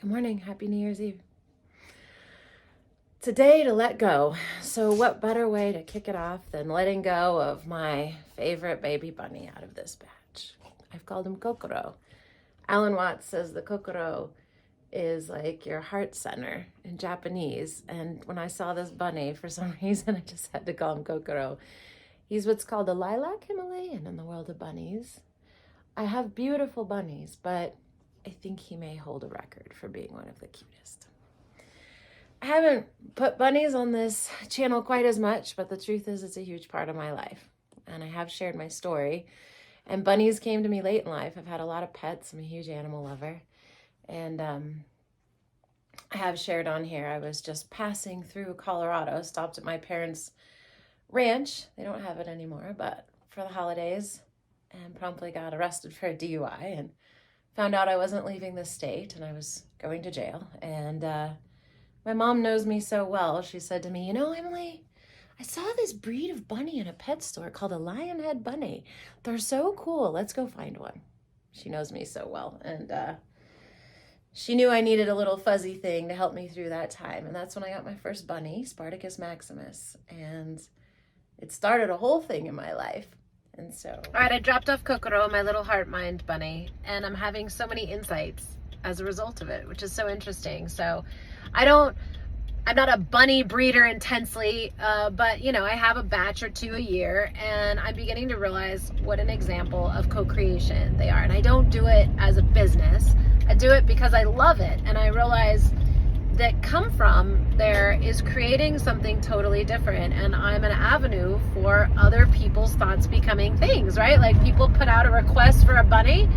Good morning. Happy New Year's Eve. Today to let go. So what better way to kick it off than letting go of my favorite baby bunny out of this batch? I've called him Kokoro. Alan Watts says the Kokoro is like your heart center in Japanese. And when I saw this bunny, for some reason, I just had to call him Kokoro. He's what's called a lilac Himalayan in the world of bunnies. I have beautiful bunnies, but I think he may hold a record for being one of the cutest. I haven't put bunnies on this channel quite as much, but the truth is it's a huge part of my life. And I have shared my story. And bunnies came to me late in life. I've had a lot of pets. I'm a huge animal lover. And I have shared on here, I was just passing through Colorado, stopped at my parents' ranch. They don't have it anymore, but for the holidays, and promptly got arrested for a DUI and found out I wasn't leaving the state and I was going to jail. And my mom knows me so well. She said to me, you know, Emily, I saw this breed of bunny in a pet store called a lionhead bunny. They're so cool. Let's go find one. She knows me so well. And she knew I needed a little fuzzy thing to help me through that time. And that's when I got my first bunny, Spartacus Maximus. And it started a whole thing in my life. And so, all right, I dropped off Kokoro, my little heart mind bunny, and I'm having so many insights as a result of it, which is so interesting. So I'm not a bunny breeder intensely, but you know, I have a batch or two a year, and I'm beginning to realize what an example of co-creation they are. And I don't do it as a business. I do it because I love it. And I realize that come from there is creating something totally different, and I'm an avenue for other people's thoughts becoming things, right? Like people put out a request for a bunny,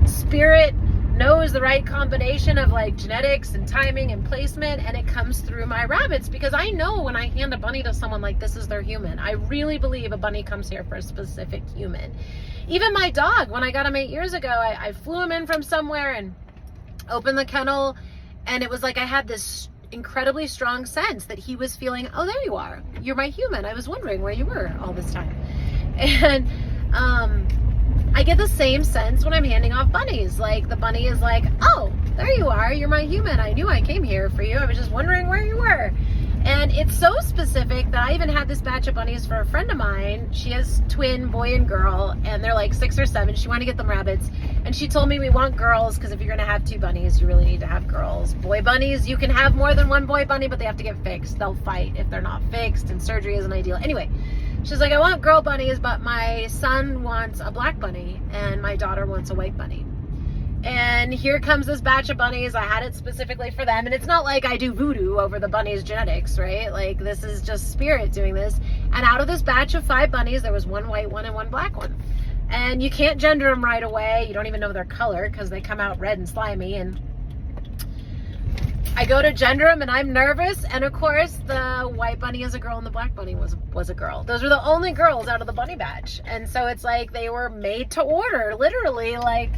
spirit knows the right combination of like genetics and timing and placement, and it comes through my rabbits, because I know when I hand a bunny to someone, like, this is their human. I really believe a bunny comes here for a specific human. Even my dog, when I got him 8 years ago, I flew him in from somewhere and opened the kennel, and it was like I had this incredibly strong sense that he was feeling, oh, there you are. You're my human. I was wondering where you were all this time. And I get the same sense when I'm handing off bunnies. Like the bunny is like, oh, there you are. You're my human. I knew I came here for you. I was just wondering where you were. And it's so specific that I even had this batch of bunnies for a friend of mine. She has twin boy and girl, and they're like 6 or 7. She wanted to get them rabbits. And she told me we want girls, because if you're going to have 2 bunnies, you really need to have girls. Boy bunnies, you can have more than one boy bunny, but they have to get fixed. They'll fight if they're not fixed, and surgery isn't ideal. Anyway, she's like, I want girl bunnies, but my son wants a black bunny, and my daughter wants a white bunny. And here comes this batch of bunnies. I had it specifically for them. And it's not like I do voodoo over the bunnies' genetics, right? Like, this is just spirit doing this. And out of this batch of 5 bunnies, there was 1 white one and 1 black one. And you can't gender them right away. You don't even know their color because they come out red and slimy. And I go to gender them and I'm nervous. And of course, the white bunny is a girl and the black bunny was a girl. Those are the only girls out of the bunny batch. And so it's like they were made to order, literally. Like,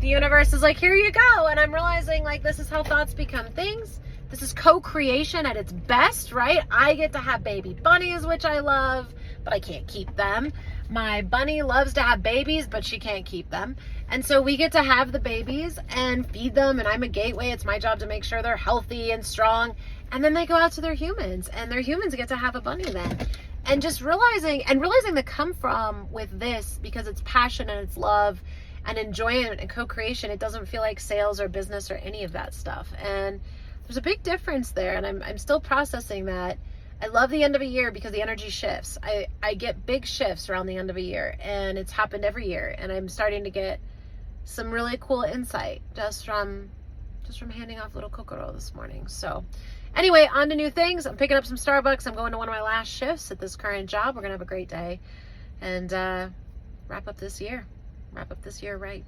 the universe is like, here you go. And I'm realizing, like, this is how thoughts become things. This is co-creation at its best, right? I get to have baby bunnies, which I love, but I can't keep them. My bunny loves to have babies, but she can't keep them. And so we get to have the babies and feed them, and I'm a gateway. It's my job to make sure they're healthy and strong. And then they go out to their humans, and their humans get to have a bunny then. And just realizing the come from with this, because it's passion and it's love and enjoyment and co-creation, it doesn't feel like sales or business or any of that stuff. And there's a big difference there, and I'm still processing that. I love the end of a year because the energy shifts. I get big shifts around the end of a year, and it's happened every year, and I'm starting to get some really cool insight just from handing off little Kokoro this morning. So anyway, on to new things. I'm picking up some Starbucks. I'm going to one of my last shifts at this current job. We're gonna have a great day and wrap up this year right.